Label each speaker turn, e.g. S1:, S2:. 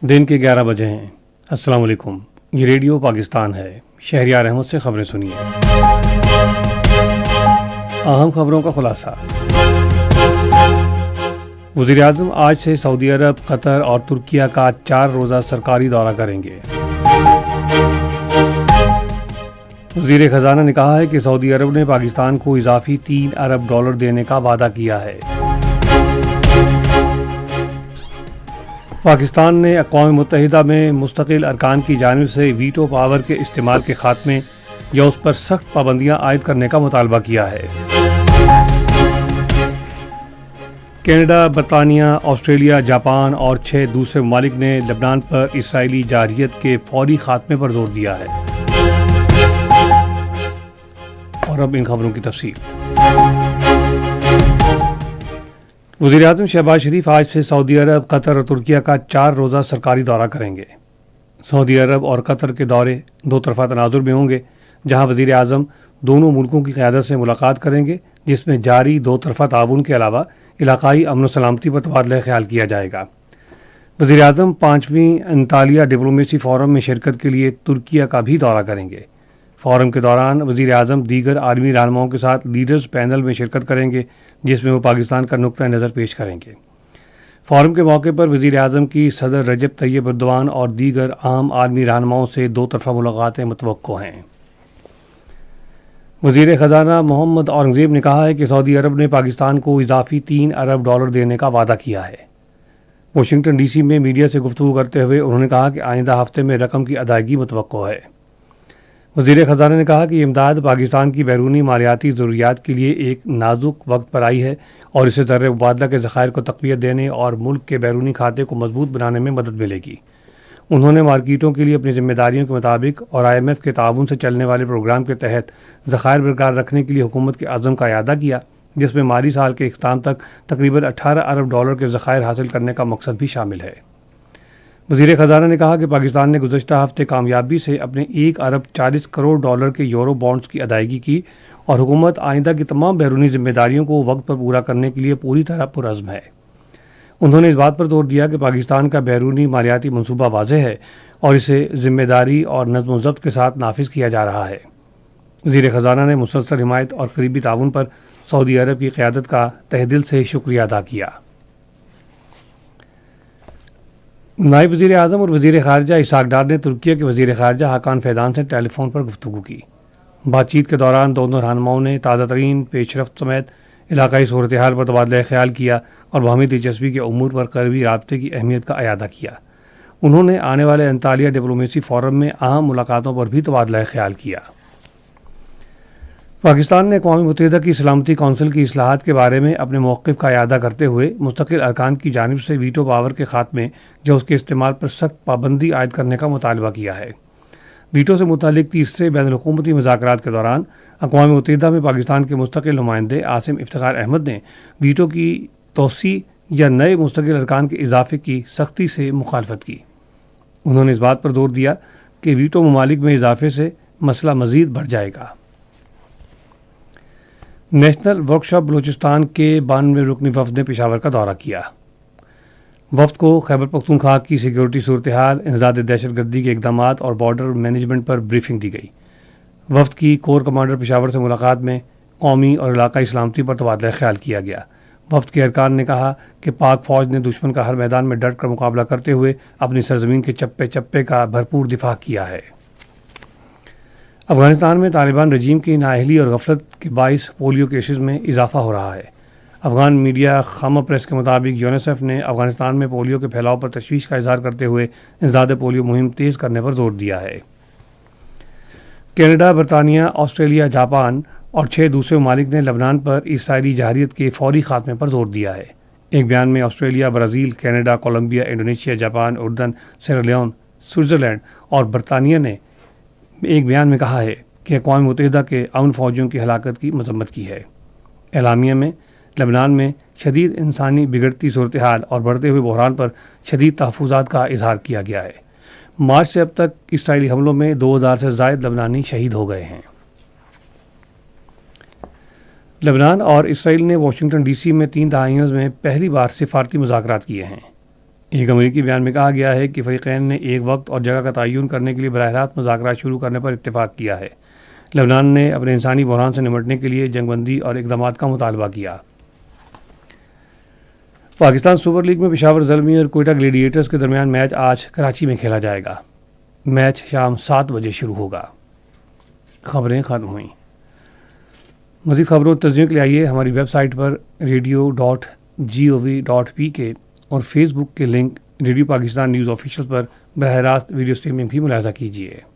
S1: दिन के 11 बजे हैं। अस्सलाम वालेकुम। ये रेडियो पाकिस्तान है। शहरियार अहमद से खबरें सुनिए। अहम खबरों का खुलासा। वज़ीर-ए-आज़म आज से सऊदी अरब, कतर और तुर्किया का 4 रोज़ा सरकारी दौरा करेंगे। वज़ीर ख़ज़ाना ने कहा है कि सऊदी अरब ने पाकिस्तान को इजाफी $3 अरब देने का वादा किया है। पाकिस्तान ने अक़वाम मुत्तहिदा में मुस्तकिल अरकान की जानिब से वीटो पावर के इस्तेमाल के खात्मे या उस पर सख्त पाबंदियाँ आयद करने का मुतालबा किया है। कनाडा, बरतानिया, ऑस्ट्रेलिया, जापान और 6 दूसरे ममालिक ने लबनान पर इसराइली जारहियत के फौरी खात्मे पर जोर दिया है। और अब इन खबरों की तफसील। वज़ीर-ए-आज़म शहबाज शरीफ आज से सऊदी अरब, कतर और तुर्किया का 4 रोज़ा सरकारी दौरा करेंगे। सऊदी अरब और कतर के दौरे दो तरफ़ा तनाजुर में होंगे, जहां वज़ीर-ए-आज़म दोनों मुल्कों की क़यादत से मुलाकात करेंगे, जिसमें जारी दो तरफ़ा ताउन के अलावा इलाक़ाई अमन व सलामती पर तबादला ख्याल किया जाएगा। वज़ीर-ए-आज़म 5वीं अंतालिया डिप्लोमेसी फ़ोरम में शिरकत के लिए तुर्किया का भी दौरा करेंगे। फ़ोरम के दौरान वज़ीर-ए-आज़म दीगर आलमी रहनुमाओं के साथ लीडर्स पैनल में शिरकत करेंगे, जिसमें वो पाकिस्तान का नुक्ता नज़र पेश करेंगे। फ़ोरम के मौके पर वज़ीर-ए-आज़म की सदर रजब तैयब एर्दोआन और दीगर अहम आलमी रहनुमाओं से दो तरफ़ा मुलाकातें मुतवक्को हैं। वज़ीर ख़ज़ाना मोहम्मद औरंगज़ेब ने कहा है कि सऊदी अरब ने पाकिस्तान को इजाफी $3 अरब देने का वादा किया है। वाशिंगटन DC में मीडिया से गुफ्तगू करते हुए उन्होंने कहा कि आइंदा हफ्ते में रकम की अदायगी मुतवक्को है। वज़ीर ख़ज़ाना ने कहा कि ये इमदाद पाकिस्तान की बैरूनी मालियाती ज़रूरियात के लिए एक नाजुक वक्त पर आई है और इससे ज़र मुबादला के ज़खायर को तक़वियत देने और मुल्क के बैरूनी खाते को मजबूत बनाने में मदद मिलेगी। उन्होंने मार्केटों के लिए अपनी जिम्मेदारियों के मुताबिक और IMF के ताउन से चलने वाले प्रोग्राम के तहत ज़खायर बरकरार रखने के लिए हुकूमत के अज़्म का इआदा किया, जिसमें माली साल के इख्ताम तक तकरीबन $18 अरब के ज़खायर हासिल करने का मकसद भी शामिल है। वज़ीर ख़ज़ाना ने कहा कि पाकिस्तान ने गुज़श्ता हफ्ते कामयाबी से अपने $1 अरब 40 करोड़ के यूरो बॉन्ड्स की अदायगी की और हुकूमत आइंदा की तमाम बैरूनी जिम्मेदारियों को वक्त पर पूरा करने के लिए पूरी तरह पुरअज़्म है। उन्होंने इस बात पर जोर दिया कि पाकिस्तान का बैरूनी मालियाती मनसूबा वाज़ेह है और इसे ज़िम्मेदारी और नज़्म व ज़ब्त के साथ नाफिज किया जा रहा है। वज़ीर ख़ज़ाना ने मुसलसल हिमायत और करीबी ताउन पर सऊदी अरब की क़यादत का तहे दिल से शुक्रिया अदा किया। नायब वज़ीर-ए-आज़म और वज़ीर ख़ारिजा इसहाक़ डार ने तुर्किया के वज़ीर ख़ारिजा हाकान फ़ैदान से टेलीफोन पर गुफ्तगू की। बातचीत के दौरान दोनों रहनुमाओं ने ताज़ा तरीन पेशरफ्त समेत इलाक़ाई सूरत हाल पर तबादला ख्याल किया और बाहमी दिलचस्पी के उमूर पर करीबी राब्ते की अहमियत का अयादा किया। उन्होंने आने वाले अंतालिया डिप्लोमेसी फ़ोरम में अहम मुलाकातों पर भी तबादला ख्याल किया। पाकिस्तान ने अक़वाम मुत्तहिदा की सलामती कौंसिल की इस्लाहात के बारे में अपने मौक़िफ़ का इआदा करते हुए मुस्तकिल अरकान की जानिब से वीटो पावर के खात्मे या उसके इस्तेमाल पर सख्त पाबंदी आयद करने का मुतालबा किया है। वीटो से मुतालिक तीसरे बैनुल-हुकूमती मुज़ाकरात के दौरान अक़वाम मुत्तहिदा में पाकिस्तान के मुस्तकिल नुमाइंदे आसिम इफ्तिखार अहमद ने वीटो की तोसी या नए मुस्तकिल अरकान के इजाफे की सख्ती से मुखालफत की। उन्होंने इस बात पर जोर दिया कि वीटो ममालिक में इजाफे से मसला मज़ीद बढ़ जाएगा। नेशनल वर्कशॉप बलूचिस्तान के 92 रुकनी वफ़द ने पेशावर का दौरा किया। वफ़द को खैबर पख्तूनख्वा की सिक्योरिटी सूरत हाल, इंसदाद दहशतगर्दी के इक़दामात और बॉर्डर मैनेजमेंट पर ब्रीफिंग दी गई। वफ़द की कोर कमांडर पेशावर से मुलाकात में कौमी और इलाक़ाई सलामती पर तबादला ख्याल किया गया। वफ़द के अरकान ने कहा कि पाक फ़ौज ने दुश्मन का हर मैदान में डट कर मुकाबला करते हुए अपनी सरजमीन के चप्पे चप्पे का भरपूर दिफा किया है। अफ़गानिस्तान में तालिबान रजीम की नाअहली और गफलत के बाइस पोलियो केसेस में इजाफा हो रहा है। अफ़गान मीडिया खामा प्रेस के मुताबिक यूनिसेफ ने अफ़गानिस्तान में पोलियो के फैलाव पर तशवीश का इजहार करते हुए इंसदाद पोलियो मुहिम तेज़ करने पर जोर दिया है। कनाडा, बरतानिया, ऑस्ट्रेलिया, जापान और 6 दूसरे ममालिक ने लबनान पर इसराइली जारहियत के फौरी खात्मे पर जोर दिया है। एक बयान में Australia, Brazil, Canada, Colombia, Indonesia, Japan, उर्दन, सेरालियोन, स्विट्ज़रलैंड और बरतानिया ने एक बयान में कहा है कि अक़वाम मुत्तहिदा के अमन फ़ौजियों की हलाकत की मज़म्मत की है। एलामिया में लबनान में शदीद इंसानी बिगड़ती सूरत हाल और बढ़ते हुए बहरान पर शदीद तहफ़्फ़ुज़ात का इजहार किया गया है। मार्च से अब तक इसराइली हमलों में 2000 से ज़ायद लबनानी शहीद हो गए हैं। लबनान और इसराइल ने वाशिंगटन DC में 3 दहाइयों में पहली बार सिफारती मुज़ाकरात किए हैं। ایک امریکی بیان میں کہا گیا ہے کہ فریقین نے ایک وقت اور جگہ کا تعین کرنے کے لیے براہ راست مذاکرات شروع کرنے پر اتفاق کیا ہے۔ لبنان نے اپنے انسانی بحران سے نمٹنے کے لیے جنگ بندی اور اقدامات کا مطالبہ کیا۔ پاکستان سپر لیگ میں پشاور زلمی اور کوئٹہ گلیڈیٹرز کے درمیان میچ آج کراچی میں کھیلا جائے گا۔ میچ شام 7 بجے شروع ہوگا۔ خبریں ختم ہوئیں۔ مزید خبروں اور تجزیوں کے لیے آئیے ہماری ویب سائٹ پر radio.gov.pk اور فیس بک کے link radio Pakistan news official پر براہ راست ویڈیو اسٹریمنگ بھی ملاحظہ کیجیے۔